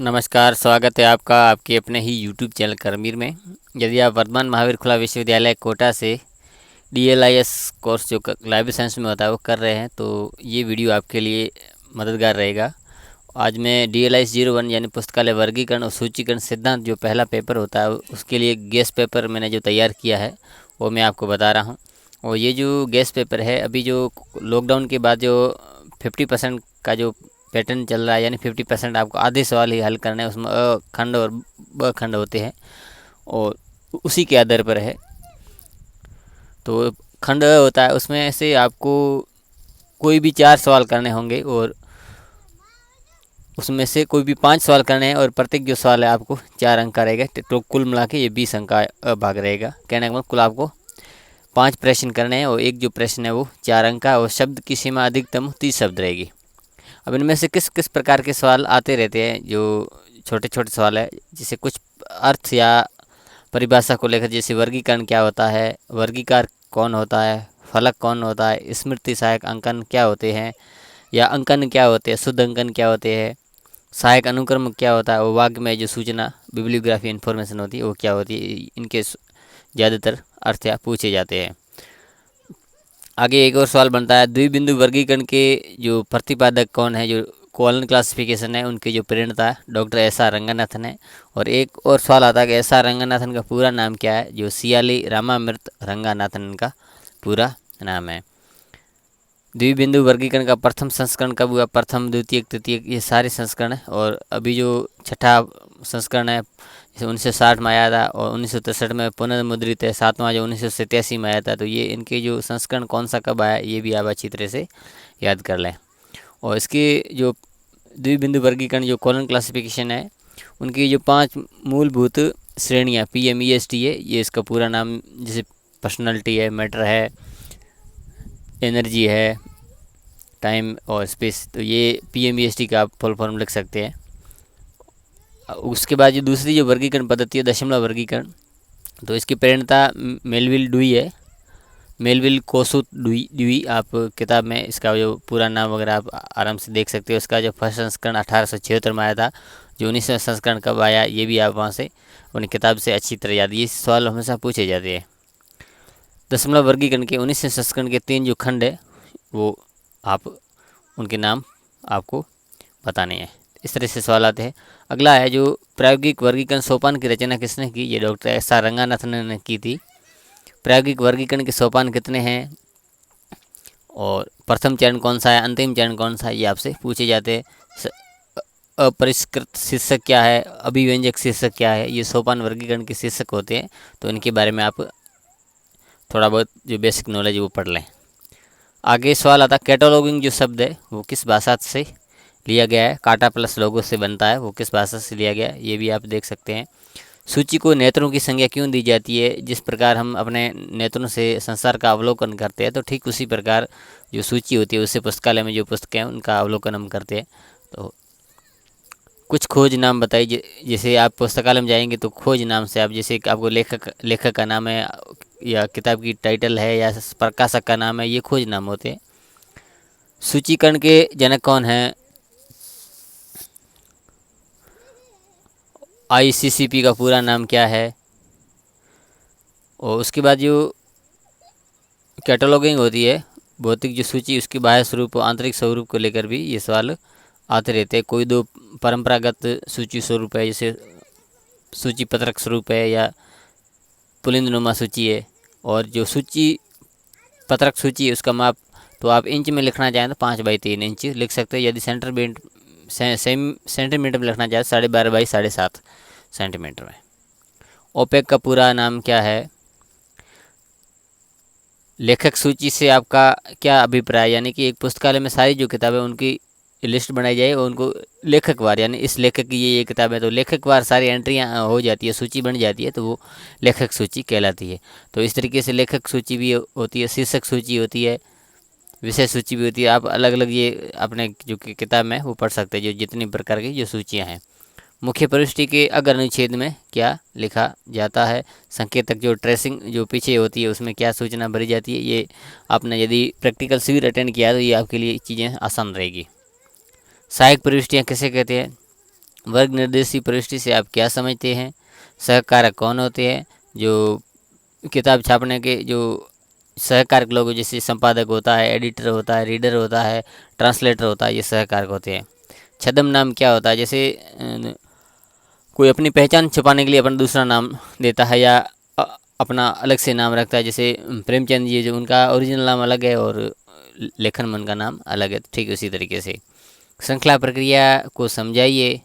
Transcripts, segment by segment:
नमस्कार, स्वागत है आपका आपके अपने ही यूट्यूब चैनल करमीर में। यदि आप वर्धमान महावीर खुला विश्वविद्यालय कोटा से डीएलआईएस कोर्स जो लाइब्रेरी साइंस में होता है वो कर रहे हैं तो ये वीडियो आपके लिए मददगार रहेगा। आज मैं डीएलआईएस 01 यानी पुस्तकालय वर्गीकरण और सूचीकरण सिद्धांत जो पहला पेपर होता है उसके लिए गेस्ट पेपर मैंने जो तैयार किया है वो मैं आपको बता रहा हूँ। और ये जो गेस्ट पेपर है, अभी जो लॉकडाउन के बाद जो 50% का जो पैटर्न चल रहा है, यानी 50% आपको आधे सवाल ही हल करने हैं, उसमें अ खंड और ब खंड होते हैं और उसी के आधार पर है। तो खंड होता है, उसमें से आपको कोई भी 4 सवाल करने होंगे और उसमें से कोई भी 5 सवाल करने हैं और प्रत्येक जो सवाल है आपको 4 अंक का रहेगा। तो कुल मिला के ये 20 अंक का भाग रहेगा। कहने का मतलब कुल आपको 5 प्रश्न करने हैं और एक जो प्रश्न है वो 4 अंक का, और शब्द की सीमा अधिकतम 30 शब्द रहेगी। अब इनमें से किस किस प्रकार के सवाल आते रहते हैं, जो छोटे छोटे सवाल है, जिसे कुछ अर्थ या परिभाषा को लेकर, जैसे वर्गीकरण क्या होता है, वर्गीकार कौन होता है, फलक कौन होता है, स्मृति सहायक अंकन क्या होते हैं, या अंकन क्या होते हैं, शुद्ध अंकन क्या होते हैं, सहायक अनुक्रम क्या होता है, और वाक्य में जो सूचना बिब्लियोग्राफी इन्फॉर्मेशन होती है वो क्या होती है, इनके ज़्यादातर अर्थ या पूछे जाते हैं। आगे एक और सवाल बनता है, द्विबिंदु वर्गीकरण के जो प्रतिपादक कौन है, जो कॉलन क्लासिफिकेशन है, उनके जो प्रणेता डॉक्टर एस आर रंगनाथन है। और एक और सवाल आता है कि एस आर रंगनाथन का पूरा नाम क्या है, जो सियाली रामामृत रंगनाथन का पूरा नाम है। द्विबिंदु वर्गीकरण का प्रथम संस्करण कब हुआ, प्रथम द्वितीय तृतीय, ये सारे संस्करण है। और अभी जो छठा संस्करण है 1960 में आया था और 1963 में पुनर्मुद्रित है। सातवां जो 1987 में आया था। तो ये इनके जो संस्करण कौन सा कब आया ये भी आप अच्छी तरह से याद कर लें। और इसके जो द्विबिंदु वर्गीकरण जो कॉलन क्लासिफिकेशन है, उनकी जो 5 मूलभूत श्रेणियाँ PMEST है, ये इसका पूरा नाम, जैसे पर्सनैलिटी है, मैटर है, एनर्जी है, टाइम और स्पेस। तो ये PMEST का आप फुल फॉर्म लिख सकते हैं। उसके बाद जो दूसरी जो वर्गीकरण पद्धति है दशमलव वर्गीकरण, तो इसकी प्रेरणता मेलविल डुई है, मेलविल कोसुत डुई। आप किताब में इसका जो पूरा नाम वगैरह आप आराम से देख सकते हो। इसका जो फर्स्ट संस्करण 1876 में आया था। जो 19वां संस्करण कब आया ये भी आप वहाँ से अपनी किताब से अच्छी तरह याद, ये सवाल हमेशा पूछे जाते हैं। दशमलव वर्गीकरण के 19वें संस्करण के 3 जो खंड है वो आप उनके नाम आपको बताने हैं। इस तरह से सवाल आते हैं। अगला है जो प्रायोगिक वर्गीकरण सोपान की रचना किसने की, ये डॉक्टर एस आर रंगनाथन ने की थी। प्रायोगिक वर्गीकरण के सोपान कितने हैं और प्रथम चरण कौन सा है, अंतिम चरण कौन सा है, ये आपसे पूछे जाते हैं। अपरिष्कृत शीर्षक क्या है, अभिव्यंजक शीर्षक क्या है, ये सोपान वर्गीकरण के शीर्षक होते हैं। तो इनके बारे में आप थोड़ा बहुत जो बेसिक नॉलेज वो पढ़ लें। आगे सवाल आता है, कैटलॉगिंग जो शब्द है वो किस भाषा से लिया गया है, काटा प्लस लोगो से बनता है, वो किस भाषा से लिया गया है ये भी आप देख सकते हैं। सूची को नेत्रों की संज्ञा क्यों दी जाती है, जिस प्रकार हम अपने नेत्रों से संसार का अवलोकन करते हैं, तो ठीक उसी प्रकार जो सूची होती है उससे पुस्तकालय में जो पुस्तकें हैं उनका अवलोकन हम करते हैं। तो कुछ खोज नाम बताइए, जैसे आप पुस्तकालय में जाएंगे तो खोज नाम से आप, जैसे आपको लेखक का नाम है या किताब की टाइटल है या प्रकाशक का नाम है, ये खोज नाम होते हैं। सूचीकरण के जनक कौन हैं, ICCP का पूरा नाम क्या है। और उसके बाद जो कैटलॉगिंग होती है, भौतिक जो सूची, उसके बाह्य स्वरूप और आंतरिक स्वरूप को लेकर भी ये सवाल आते रहते हैं। कोई दो परंपरागत सूची स्वरूप है, जैसे सूची पत्रक स्वरूप है या पुलिंदनुमा सूची है। और जो सूची पत्रक सूची है उसका माप तो आप इंच में लिखना चाहें तो 5/3 इंच लिख सकते हैं। यदि सेंटीमीटर में लिखना चाहें 12.5 बाई 7.5 सेंटीमीटर में। ओपेक का पूरा नाम क्या है। लेखक सूची से आपका क्या अभिप्राय, यानी कि एक पुस्तकालय में सारी जो किताबें उनकी लिस्ट बनाई जाए और उनको लेखकवार, यानी इस लेखक की ये किताब है तो लेखकवार सारी एंट्रियां हो जाती है, सूची बन जाती है, तो वो लेखक सूची कहलाती है। तो इस तरीके से लेखक सूची भी होती है, शीर्षक सूची होती है, विषय सूची भी होती है। आप अलग अलग ये अपने जो किताब में वो पढ़ सकते हैं, जो जितनी प्रकार की जो सूचियाँ हैं। मुख्य प्रविष्टि के अगर अनुच्छेद में क्या लिखा जाता है, संकेतक जो ट्रेसिंग जो पीछे होती है उसमें क्या सूचना भरी जाती है, ये आपने यदि प्रैक्टिकल शिविर अटेंड किया तो ये आपके लिए चीज़ें आसान रहेगी। सहायक प्रविष्टियाँ किसे कहते हैं, वर्ग निर्देशी प्रविष्टि से आप क्या समझते हैं? सहकारक कौन होते हैं? जो किताब छापने के जो सहकारक लोग, जैसे संपादक होता है, एडिटर होता है, रीडर होता है, ट्रांसलेटर होता है, ये सहकारक होते हैं। छद्म नाम क्या होता है? जैसे कोई अपनी पहचान छुपाने के लिए अपना दूसरा नाम देता है या अपना अलग से नाम रखता है। जैसे प्रेमचंद जी, जो उनका ओरिजिनल नाम अलग है और लेखन मन का नाम अलग है, ठीक उसी तरीके से। श्रृंखला प्रक्रिया को समझाइए,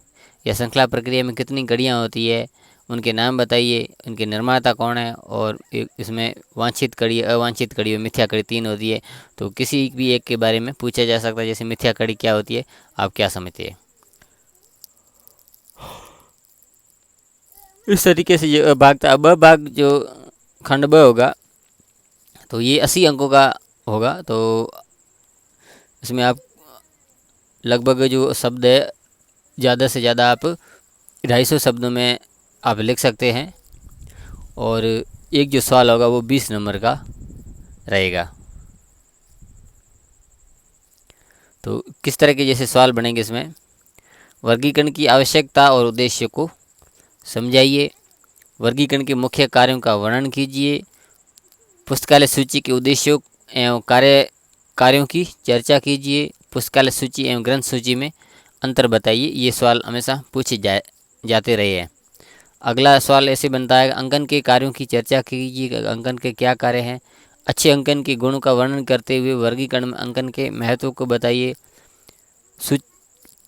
या श्रृंखला प्रक्रिया में कितनी कड़ियाँ होती है, उनके नाम बताइए, उनके निर्माता कौन है, और इसमें वांछित कड़ी, अवांछित कड़ी और मिथ्या कड़ी 3 होती है। तो किसी भी एक के बारे में पूछा जा सकता है, जैसे मिथ्या कड़ी क्या होती है, आप क्या समझते हैं? इस तरीके से जो भाग था, ब भाग जो खंड ब होगा तो ये 80 अंकों का होगा। तो इसमें आप लगभग जो शब्द है, ज़्यादा से ज़्यादा आप 250 शब्दों में आप लिख सकते हैं, और एक जो सवाल होगा वो 20 नंबर का रहेगा। तो किस तरह के जैसे सवाल बनेंगे इसमें? वर्गीकरण की आवश्यकता और उद्देश्य को समझाइए, वर्गीकरण के मुख्य कार्यों का वर्णन कीजिए, पुस्तकालय सूची के उद्देश्यों एवं कार्यों की चर्चा कीजिए, पुस्तकालय सूची एवं ग्रंथ सूची में अंतर बताइए। ये सवाल हमेशा पूछे जाते रहे हैं। अगला सवाल ऐसे बनता है, अंकन के कार्यों की चर्चा कीजिए। अंकन के क्या कार्य हैं? अच्छे अंकन के गुणों का वर्णन करते हुए वर्गीकरण में अंकन के महत्व को बताइए।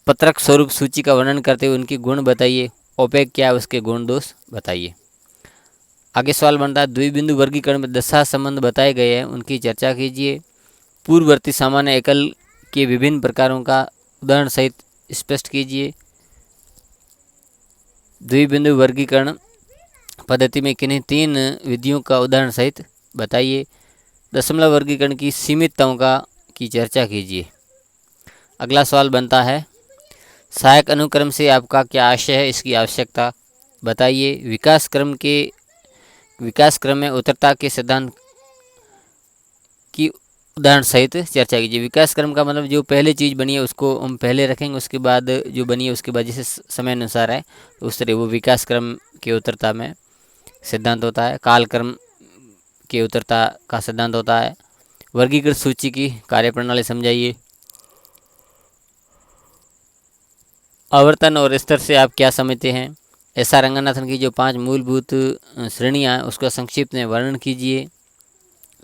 पत्रक स्वरूप सूची का वर्णन करते हुए उनके गुण बताइए। ओपेक क्या है, उसके गुण दोष बताइए। आगे सवाल बनता है, द्विबिंदु वर्गीकरण में दशा संबंध बताए गए हैं, उनकी चर्चा कीजिए। पूर्ववर्ती सामान्य एकल के विभिन्न प्रकारों का उदाहरण सहित स्पष्ट कीजिए। द्विबिंदु वर्गीकरण पद्धति में किन्हीं 3 विधियों का उदाहरण सहित बताइए। दशमलव वर्गीकरण की सीमितताओं की चर्चा कीजिए। अगला सवाल बनता है, सहायक अनुक्रम से आपका क्या आशय है, इसकी आवश्यकता बताइए। विकास क्रम में उत्तरता के सिद्धांत की उदाहरण सहित चर्चा कीजिए। विकास क्रम का मतलब जो पहले चीज़ बनी है उसको हम पहले रखेंगे, उसके बाद जो बनी है उसके बाद जैसे समय अनुसार है, तो उस तरह वो विकास क्रम के उत्तरता में सिद्धांत होता है। काल क्रम के उत्तरता का सिद्धांत होता है। वर्गीकृत सूची की कार्यप्रणाली समझाइए। आवर्तन और स्तर से आप क्या समझते हैं? एस.आर. रंगनाथन की जो 5 मूलभूत श्रेणियाँ हैं उसका संक्षिप्त में वर्णन कीजिए।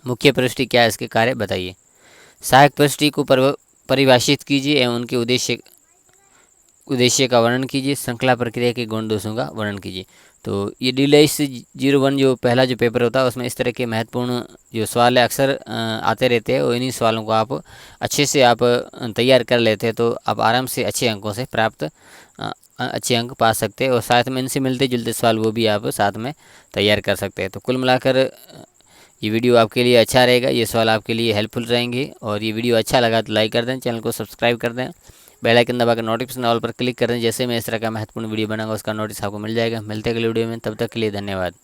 मुख्य प्रविष्टि क्या है, इसके कार्य बताइए। सहायक प्रविष्टि को परिभाषित कीजिए एवं उनके उद्देश्य का वर्णन कीजिए। श्रृंखला प्रक्रिया के गुण दोषों का वर्णन कीजिए। तो ये DLIS 01 जो पहला जो पेपर होता है उसमें इस तरह के महत्वपूर्ण जो सवाल है अक्सर आते रहते हैं, और इन्हीं सवालों को आप अच्छे से आप तैयार कर लेते हैं तो आप आराम से अच्छे अंकों से प्राप्त अच्छे अंक पा सकते हैं, और साथ में इनसे मिलते जुलते सवाल वो भी आप साथ में तैयार कर सकते हैं। तो कुल मिलाकर ये वीडियो आपके लिए अच्छा रहेगा, ये सवाल आपके लिए हेल्पफुल रहेंगे। और ये वीडियो अच्छा लगा तो लाइक कर दें, चैनल को सब्सक्राइब कर दें, बेल आइकन दबाकर नोटिफिकेशन ऑल पर क्लिक कर दें। जैसे मैं इस तरह का महत्वपूर्ण वीडियो बनाऊंगा उसका नोटिस आपको मिल जाएगा। मिलते हैं अगले वीडियो में, तब तक के लिए धन्यवाद।